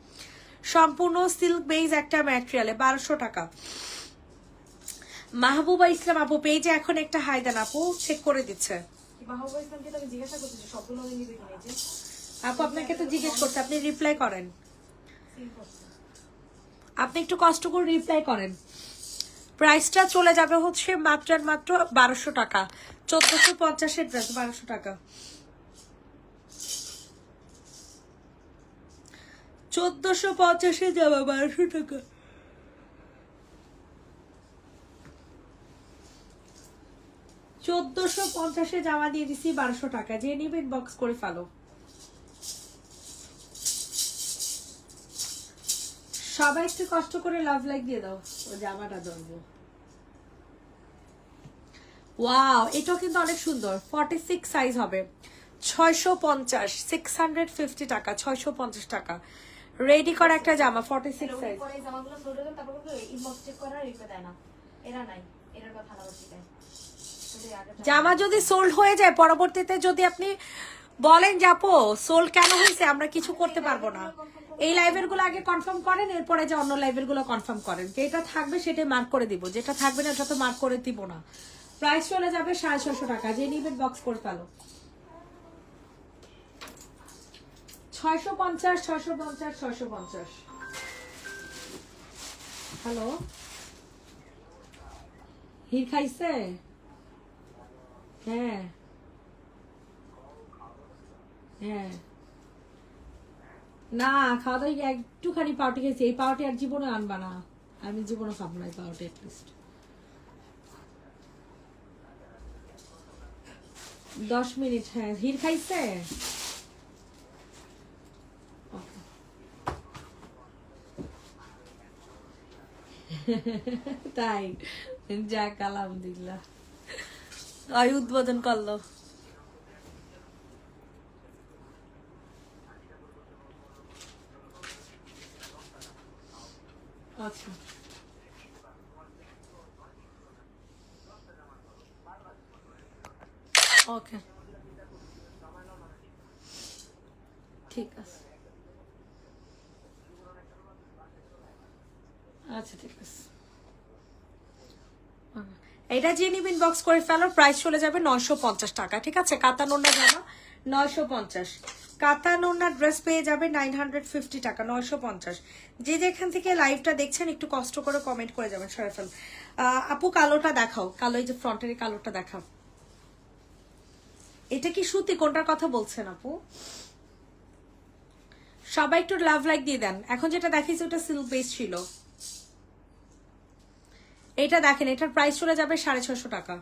সম্পূর্ণ সিল্ক বেজ একটা ম্যাটেরিয়ালে 1200 টাকা। মাহবুবা ইসলাম আপু পেজে এখন একটা হাই দেন, আপু চেক করে দিচ্ছে। মাহবুবা ইসলামকে তো আমি জিজ্ঞাসা করতেছি সবগুলো আমি নিবে কিনা, যে আপু আপনাকে তো জিজ্ঞেস করতে, আপনি রিপ্লাই করেন, সিল করছে। আপনি একটু কষ্ট করে রিপ্লাই করেন। প্রাইসটা চলে যাবে হচ্ছে মাত্র আর মাত্র 1200 টাকা। 1450 এর ড্রেস 1200 টাকা। 1450 এ যাবে 1200 টাকা। 1450 এ জামা দিয়ে দিছি 1200 টাকা। যে নিবে ইনবক্স করে ফেলো। সবাই একটু কষ্ট করে লাভ লাইক দিয়ে দাও, ও জামাটা ধরবো। ওয়াও, এটাও কিন্তু অনেক সুন্দর। 46 সাইজ হবে, 650, 650 টাকা, 650 টাকা। রেডি করা একটা জামা 46 সাইজ। পরে এই জামাগুলো সোল্ড হয়ে গেল, তারপর ইনবক্স চেক করার রিপ্লাই দেয় না, এরা নাই, এরার কথা না বলতে দেয়। জামা যদি সোল্ড হয়ে যায়, পরবর্তীতে যদি আপনি বলেন যে আপু সোল্ড কেন হয়েছে, আমরা কিছু করতে পারবো না। এই লাইভের গুলো আগে কনফার্ম করেন, এরপরে যে অন্য লাইভের গুলো কনফার্ম করেন। যেটা থাকবে সেটাই মার্ক করে দিব, যেটা থাকবে না ওটা তো মার্ক করে দিব না। প্রাইস চলে যাবে 650 টাকা। যে নিবেন বক্স করে ফেলো। 650, 650, 650। হ্যালো, হির খাইছে? হ্যাঁ হ্যাঁ, না খাওয়া দাওয়া একটুখানি পাউটি খেয়েছি। এই পাউটি আর জীবনে আনবা না, আমি জীবনে খাবো না এই পাউটি। At least 10 minute. হ্যাঁ, হির খাইছে? তাই, যাক আলহামদুলিল্লাহ। ওই উদ্বোধন করলো। আচ্ছা, ওকে, ঠিক আছে, আচ্ছা ঠিক আছে। এটা যে নিবেন বক্স করে ফেলো। প্রাইস চলে যাবে 950 টাকা। ঠিক আছে, কাতানোনা জামা 950, কাতানোনা ড্রেস পেয়ে যাবে 950 টাকা, 950। যে যেখান থেকে লাইভটা দেখছেন একটু কষ্ট করে কমেন্ট করে যাবেন। সরাফেল আপু কালোটা দেখাও, কালো এই যে ফ্রন্টের কালোটা দেখাও। এটা কি সুতি, কোনটার কথা বলছেন আপু? সবাই একটু লাভ লাইক দিয়ে দেন। এখন যেটা দেখিয়েছি ওটা সিল্ক বেস ছিল। এটা দেখেন, এটার প্রাইস চলে যাবে 650 টাকা।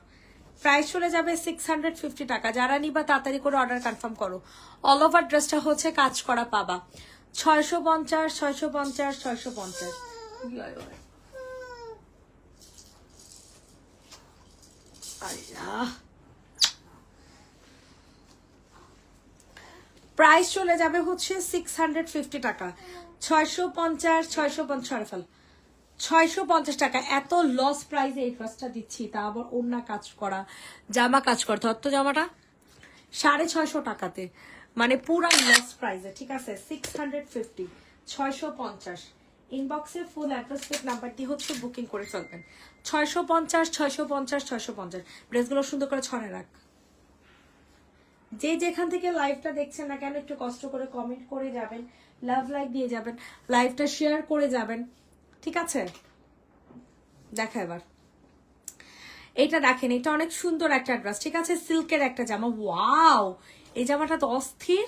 প্রাইস চলে যাবে 650 টাকা। যারা নিবা তাড়াতাড়ি করে অর্ডার কনফার্ম করো। অল ওভার ড্রেসটা হচ্ছে কাজ করা পাবা। 650, 650, 650। আল্লাহ, প্রাইস চলে যাবে হচ্ছে 650 টাকা। 650 650 650 টাকা। এত লস প্রাইসে এই ড্রেসটা দিচ্ছি, তা আবার অন্য কাজ করা জামা, কাজ করতে হতো জামাটা 650 টাকাতে, মানে পুরা লস প্রাইসে। ঠিক আছে, 650 650। ইনবক্সে ফুল অ্যাড্রেস উইথ নাম্বার দিয়ে হচ্ছে বুকিং করে ফেলবেন। 650 650 650। ড্রেসগুলো সুন্দর করে ছড়ে রাখ। যে যেখান থেকে লাইভটা দেখছেন না কেন একটু কষ্ট করে কমেন্ট করে যাবেন, লাভ লাইক দিয়ে যাবেন, লাইভটা শেয়ার করে যাবেন। ঠিক আছে, দেখা এবার এটা দেখেন, এটা অনেক সুন্দর একটা ড্রেস। ঠিক আছে, সিল্কের একটা জামা। ওয়াও, এই জামাটা তো অস্থির,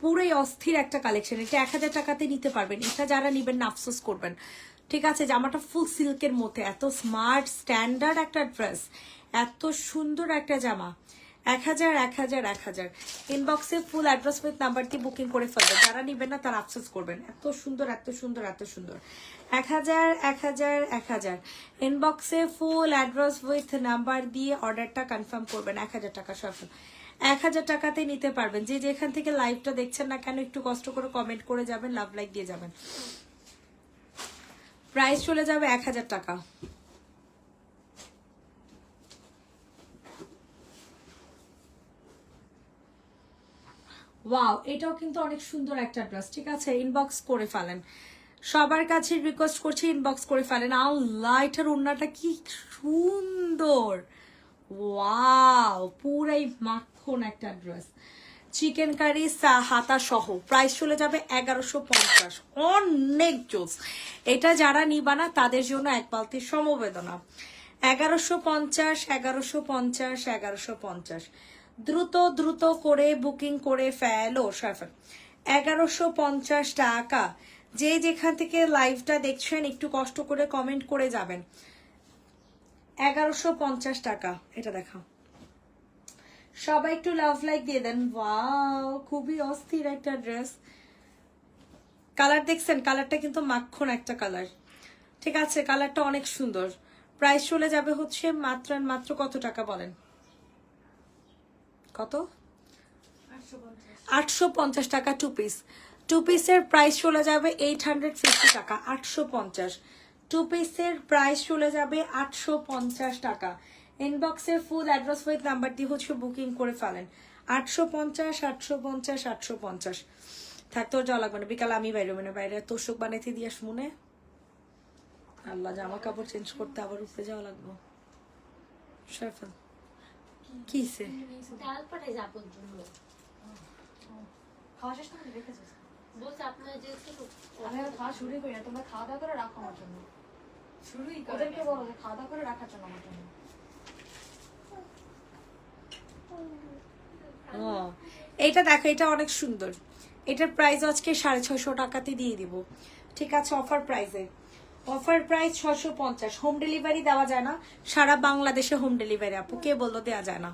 পুরোই অস্থির একটা কালেকশন। এটা 1000 টাকাতে নিতে পারবেন। এটা যারা নিবেন না আফসোস করবেন। ঠিক আছে, জামাটা ফুল সিল্কের মধ্যে, এত স্মার্ট স্ট্যান্ডার্ড একটা ড্রেস, এত সুন্দর একটা জামা। 1000 1000 1000। ইনবক্সে ফুল অ্যাড্রেস উইথ নাম্বার দিয়ে বুকিং করে ফেলবেন। যারা নিবেন না তারা আফসোস করবেন। এত সুন্দর এত সুন্দর এত সুন্দর। 1000 1000 1000। ইনবক্সে ফুল অ্যাড্রেস উইথ নাম্বার দিয়ে অর্ডারটা কনফার্ম করবেন। 1000 টাকা সফল। 1000 টাকাতে নিতে পারবেন। যে যেখান থেকে লাইভটা দেখছেন না কেন একটু কষ্ট করে কমেন্ট করে যাবেন, লাভ লাইক দিয়ে যাবেন। প্রাইস চলে যাবে 1000 টাকা। ওয়াও, এটাও কিন্তু অনেক সুন্দর একটা ড্রেস। ঠিক আছে, ইনবক্স করে ফেলেন। সবার কাছে রিকোয়েস্ট করছি ইনবক্স করে ফেলেন। আল্লাহ, এটার ওড়নাটা কি সুন্দর। ওয়াও, পুরাই মাখন একটা ড্রেস। চিকেন কারি হাতা সহ প্রাইস চলে যাবে 1150। অনেক জোস। এটা যারা নিবা না তাদের জন্য এক বালতির সমবেদনা। 1150 1150 1150। দ্রুত দ্রুত করে বুকিং করে ফেলো সফল। 1150 টাকা। যে যেখান থেকে লাইভটা দেখছেন একটু কষ্ট করে কমেন্ট করে যাবেন। 1150 টাকা। এটা দেখাও, সবাই একটু লাভ লাইক দিয়ে দেন। ওয়াও, খুবই অস্থির একটা ড্রেস। কালার দেখছেন, কালারটা কিন্তু মাখন একটা কালার। ঠিক আছে, কালারটা অনেক সুন্দর। প্রাইস চলে যাবে হচ্ছে মাত্র মাত্র কত টাকা বলেন? কত? 850 টাকা টু পিস। টু পিসের প্রাইস চলে যাবে 850 টাকা। 850। টু পিসের প্রাইস চলে যাবে 850 টাকা। ইনবক্সে ফুল অ্যাড্রেস উইথ নাম্বার দিয়ে হচ্ছে বুকিং করে ফেলেন। 850 850 850। থাকতেও যাওয়া লাগবে না, বিকালে আমি বাইরে মানে বাইরে তোষক বানাইতে দিয়ে মনে আল্লাহ, জামা কাপড় চেঞ্জ করতে আবার উপরে যাওয়া লাগবে। সফল কিসে তারপরে যাবার জন্য খাওয়া শেষ করে রেখেছিস? বলছে আপনার যে আমি আর খাওয়া শুরুই করি না, তোমরা খাওয়া দাওয়া করে রাখো আমার জন্য। শুরুই ওদেরকে বলো যে খাওয়া দাওয়া করে রাখার জন্য আমার জন্য। ও, এইটা দেখো, এটা অনেক সুন্দর। এটার প্রাইস আজকে 650 টাকাতে দিয়ে দিব। ঠিক আছে, অফার প্রাইসে। Offer price 650। হোম ডেলিভারি দেওয়া যায় না, সারা বাংলাদেশে হোম ডেলিভারি। আপু কে বললো দেওয়া যায় না?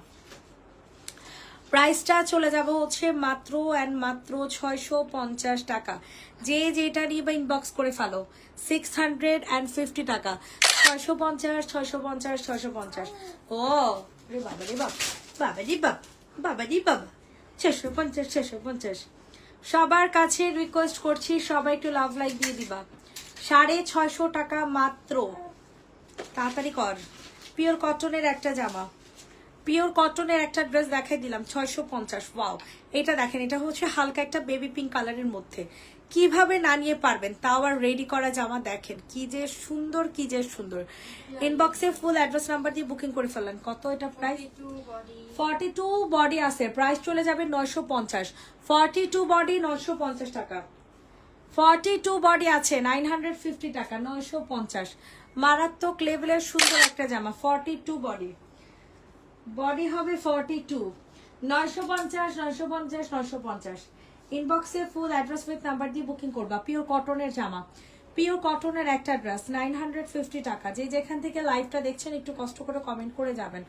প্রাইসটা চলে যাবে হচ্ছে মাত্র অ্যান্ড মাত্র 650 টাকা। যে যেটা নিয়ে ইনবক্স করে ফেলো। 650 টাকা। 650 650 650। ও রে বাবা রে বাবা, বাবা রে বাবা, বাবা রে বাবা। 650 650। সবার কাছে রিকোয়েস্ট করছি সবাই একটু লাভ লাইক দিয়ে দিবা। 650 টাকা মাত্র। তাড়াতাড়ি কর। পিওর কটনের একটা জামা, পিওর কটনের একটা ড্রেস দেখাই দিলাম 650। ওয়াও, এটা দেখেন, এটা হচ্ছে হালকা একটা বেবি পিঙ্ক কালারের মধ্যে। কিভাবে না নিয়ে পারবেন, তাও আর রেডি করা জামা দেখেন কি যে সুন্দর, কি যে সুন্দর। ইনবক্সে ফুল অ্যাড্রেস নাম্বার দিয়ে বুকিং করে ফেলেন। কত এটা প্রাইস? 42 বডি আছে, প্রাইস চলে যাবে 950। 42 বডি 950 টাকা। 42 বডি আছে 950 টাকা। 950। মারাত্মক লেভেলের সুন্দর একটা জামা। 42 বডি, বডি হবে 42। 950 950 950। ইনবক্সে ফুল অ্যাড্রেস উইথ নাম্বার দিয়ে বুকিং করবা। পিওর কটনের জামা, পিওর কটনের একটা ড্রেস 950 টাকা। যে যেখান থেকে লাইভটা দেখছেন একটু কষ্ট করে কমেন্ট করে যাবেন।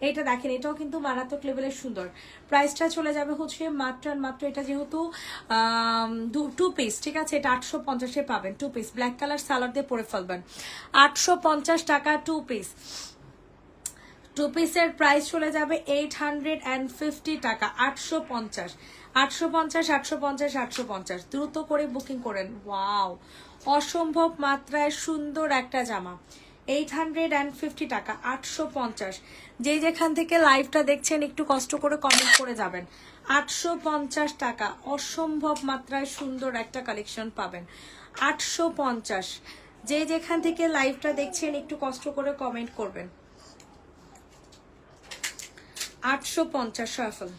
এটা দেখেন, এটাও কিন্তু মারাত্মক লেভেলের সুন্দর। প্রাইসটা চলে যাবে হচ্ছে মাত্র মাত্র, এটা যেহেতু 2 পিস, ঠিক আছে, এটা 850-এ পাবেন। 2 পিস ব্ল্যাক কালার সালোয়ার দিয়ে পরে ফেলবেন। 850 টাকা 2 পিস। টু পিসের প্রাইস চলে যাবে 850 টাকা, 850, 850, 850, 850। দ্রুত করে বুকিং করেন। ওয়াও, অসম্ভব মাত্রায় সুন্দর একটা জামা, 850 টাকা, 850। যেখান থেকে লাইভটা দেখছেন একটু কষ্ট করে কমেন্ট করে যাবেন। 850 টাকা, অসম্ভব মাত্রায় সুন্দর একটা কালেকশন পাবেন, 850। যেখান থেকে লাইভটা দেখছেন একটু কষ্ট করে কমেন্ট করবেন। 850 সফল।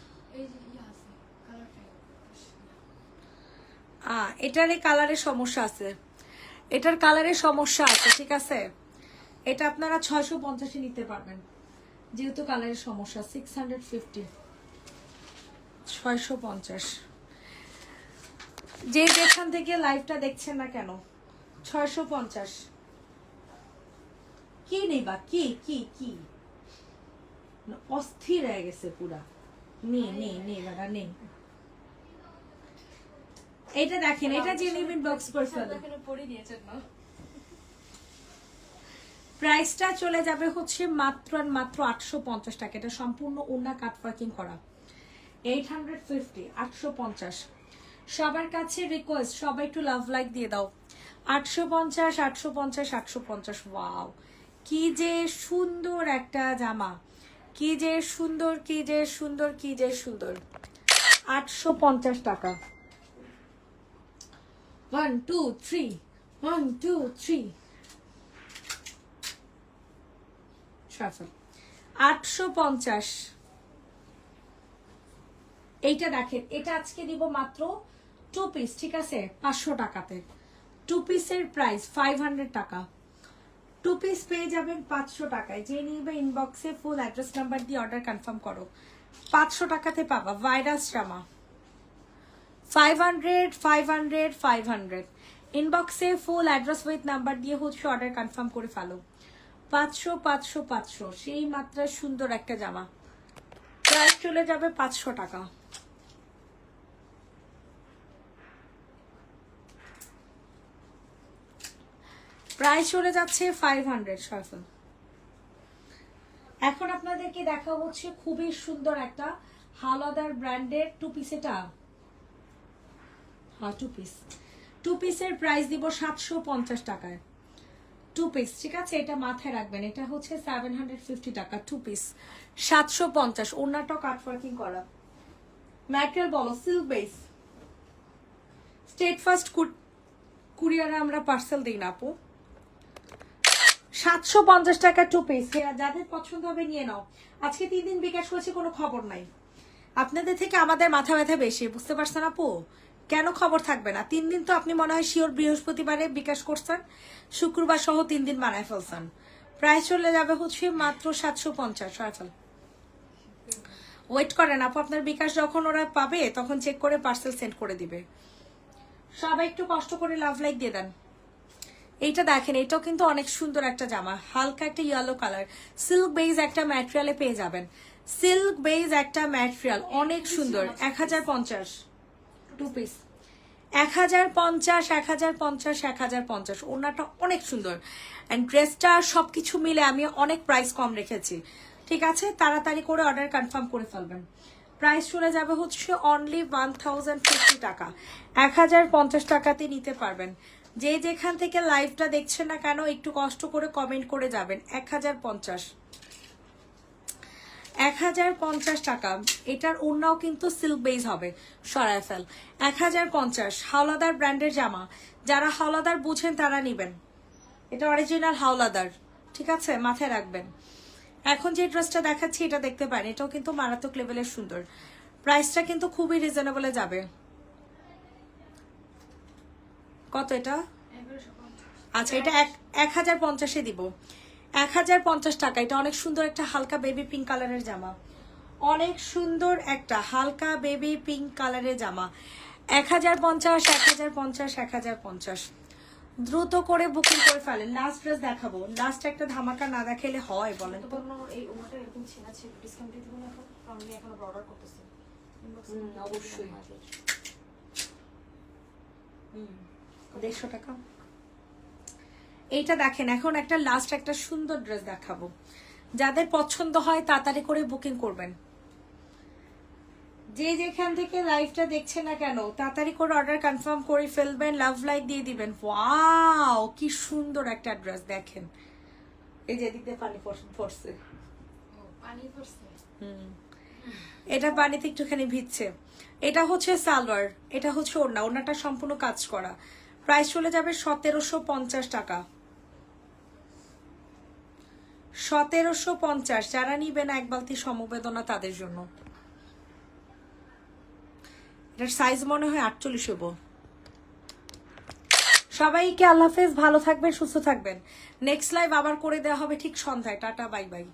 এটার এই কালারের সমস্যা আছে, এটার কালারের সমস্যা আছে, ঠিক আছে। এটা আপনারা 650 নিতে পারবেন, যেহেতু কালারের সমস্যা। 650, 650। যেখান থেকে লাইভটা দেখছেন না কেন, 650। কি নেবা, কি কি কি অস্থির হয়ে গেছে পুরা। এটা দেখেন, এটা জেনুইন বক্স পার্সেল। প্রাইসটা চলে যাবে হচ্ছে মাত্র আর মাত্র 850 টাকা। এটা সম্পূর্ণ ওড়না কাট ওয়ার্কিং করা, 850, 850। সবার কাছে রিকোয়েস্ট, সবাই একটু লাভ লাইক দিয়ে দাও। 850, 850, 850। ওয়াও, কি যে সুন্দর একটা জামা, কি যে সুন্দর, কি যে সুন্দর, কি যে সুন্দর। 850 টাকা। 1 2 3, 1 2 3। 850। এইটা দেখেন, এটা আজকে দিব মাত্র 2 পিস, ঠিক আছে, 500 টাকাতে। 2 পিসের প্রাইস 500 টাকা। 2 পিস পেয়ে যাবেন 500 টাকায়। যে নিবে ইনবক্সে ফুল অ্যাড্রেস নাম্বার দিয়ে অর্ডার কনফার্ম করো, 500 টাকাতে পাবা ভাইরাস জামা। 500, 500, 500। ইনবক্সে ফুল অ্যাড্রেস উইথ নাম্বার দিয়ে হচ্ছে অর্ডার কনফার্ম করে ফেলো। 500, 500, 500। সেই মাত্রায় সুন্দর একটা জামা, প্রাইস চলে যাবে 500 টাকা। প্রাইস চলে যাচ্ছে 500 সফল। এখন আপনাদেরকে দেখা হচ্ছে খুবই সুন্দর একটা হাওলাদার ব্র্যান্ডের 2 পিস। এটা 2 পিস। 2 পিসের প্রাইস দিব 750 টাকায়। 2 পিস, ঠিক আছে, এটা মাথায় রাখবেন। এটা হচ্ছে 750 টাকা 2 পিস, 750। ওড়নাটা কাট ওয়ার্কিং করা। ম্যাটেরিয়াল বলো, সিল্ক বেস। স্টেট ফার্স্ট কুরিয়ারে আমরা পার্সেল দিই না আপু। 750 টাকা 2 পিস। যাদের পছন্দ হবে নিয়ে নাও। আজকে 3 দিন বিকাশ করেছে, কোনো খবর নাই। আপনাদের থেকে আমাদের মাথা ব্যথা বেশি, বুঝতে পারছেন আপু? কেন খবর থাকবে না? 3 দিন তো আপনি মনে হয় শিওর বৃহস্পতিবারে বিকাশ করছেন, শুক্রবার সহ 3 দিন বানায় ফেলছেন। প্রাইস চলে যাবে হচ্ছে মাত্র 750 সফল। ওয়েট করেন আপু, আপনার বিকাশ যখন ওরা পাবে তখন চেক করে পার্সেল সেন্ড করে দিবে। সবাই একটু কষ্ট করে লাভ লাইক দিয়ে দেন। এইটা দেখেন, এটাও কিন্তু অনেক সুন্দর একটা জামা, হালকা একটা ইয়েলো কালার, সিল্ক বেজ একটা ম্যাটেরিয়ালে পেয়ে যাবেন। সিল্ক বেজ একটা ম্যাটেরিয়াল, অনেক সুন্দর। 1050 2 পিস, 1050, 1050, 1050। ওনাটা অনেক সুন্দর। অ্যান্ড ড্রেসটা সবকিছু মিলে আমি অনেক প্রাইস কম রেখেছি, ঠিক আছে। তাড়াতাড়ি করে অর্ডার কনফার্ম করে ফেলবেন। প্রাইস চলে যাবে হচ্ছে অনলি 1050 টাকা, 1050 টাকাতে নিতে পারবেন। যেখান থেকে লাইভটা দেখছেন না কেন একটু কষ্ট করে কমেন্ট করে যাবেন। 1050, 1050 টাকা। এটার ওড়নাও কিন্তু সিল্ক বেজ হবে, সরায় ফেল। 1050 হাওলাদার ব্র্যান্ডের জামা। যারা হাওলাদার বুঝেন তারা নিবেন, এটা অরিজিনাল হাওলাদার, ঠিক আছে, মাথায় রাখবেন। এখন যে ড্রেসটা দেখাচ্ছি এটা দেখতে পারেন, এটাও কিন্তু মারাত্মক লেভেলের সুন্দর। প্রাইসটা কিন্তু খুবই রিজনেবলে যাবে। কত এটা? আচ্ছা, এটা 1050-এ দিব, 1050 টাকা। এটা অনেক সুন্দর একটা হালকা বেবি পিঙ্ক কালারের জামা, অনেক সুন্দর একটা হালকা বেবি পিঙ্ক কালারের জামা। 1050, 1050, 1050। দ্রুত করে বুকিং করে ফেলেন। লাস্ট ড্রেস দেখাবো, লাস্ট একটা ধামাকা না দেখাইলে হয় বলেন তো? এই ওনাটা এরকম ছেঁড়া ছিল, ডিসকাউন্ট দিয়ে দিবেন এখন? কারণ আমি এখন অর্ডার করতেছি। অবশ্যই। 150 টাকা। এইটা দেখেন, এখন একটা লাস্ট একটা সুন্দর ড্রেস দেখাবো। যাদের পছন্দ হয় তাড়াতাড়ি করে বুকিং করবেন। যে যেখান থেকে লাইভটা দেখছে না কেন তাড়াতাড়ি করে অর্ডার কনফার্ম করে ফেলবেন, লাভ লাইক দিয়ে দিবেন। ওয়াও কি সুন্দর একটা ড্রেস দেখেন, এই যে দিতে পানি পড়ছে, পানি পড়ছে। এটা পানিতে একটুখানি ভিজছে। এটা হচ্ছে সালোয়ার, এটা হচ্ছে ওড়না, ওড়নাটা সম্পূর্ণ কাজ করা। প্রাইস চলে যাবে 1750 টাকা। 1750। যারা নিবেন এক বালতি সমবেদনা তাদের জন্য। এটার সাইজ মনে হয় 48 হবো। সবাইকে আল্লাহ হাফেজ, ভালো থাকবেন, সুস্থ থাকবেন। নেক্সট লাইভ আবার করে দেওয়া হবে ঠিক সন্ধ্যায়। Tata, bye bye.